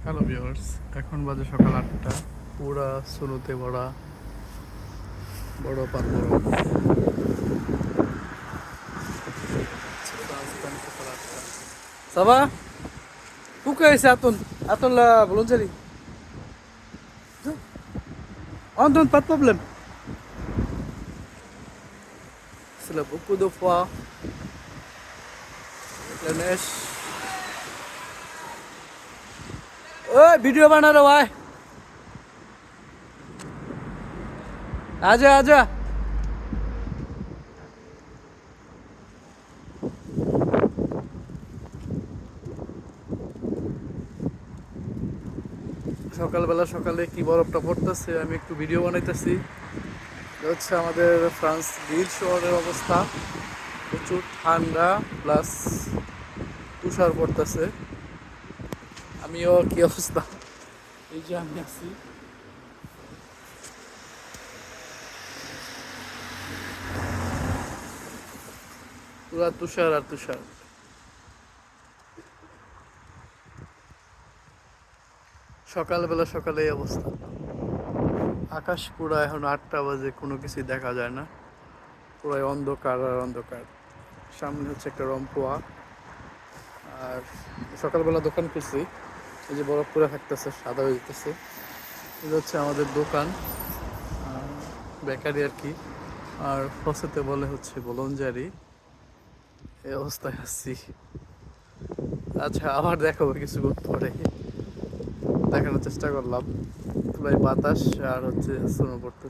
Hello viewers, এখন বাজে সকাল 8টা। পুরা সুরতে ভরা বড় পাথর। সকাল 8টা। সাবা buka esse aton la boulangerie. On donne pas de problème. C'est là beaucoup de fois. La neige. ओए वीडियो बना रहा है। आजा आजा। সকালবেলা সকালে কি বরফটা পড়তেছে, আমি একটু ভিডিও বানাইতেছি। এটা হচ্ছে আমাদের ফ্রান্স লিল শহরের অবস্থা। প্রচুর ঠান্ডা প্লাস তুষার পড়তেছে। আমিও কি অবস্থা, এই যে আমি আছি। পুরা তুষার আর তুষার। সকালবেলা সকালে এই অবস্থা। আকাশ পুরা এখন 8টা বাজে, কোনো কিছুই দেখা যায় না, পুরাই অন্ধকার আর অন্ধকার। সামনে হচ্ছে একটা রম্পোয়া। আর সকালবেলা দোকান খুলছি, এই যে বরফ পুরা থাকতেছে, সাদা হয়ে যেতেছে। এটা হচ্ছে আমাদের দোকান, বেকারি আর কি। আর ফসেতে বলে হচ্ছে বোলঞ্জারি। এই অবস্থায় আছি। আচ্ছা, আবার দেখাবো কিছুক্ষণ পরে, দেখানোর চেষ্টা করলাম। পুরাই বাতাস আর হচ্ছে স্নো পড়তেছে।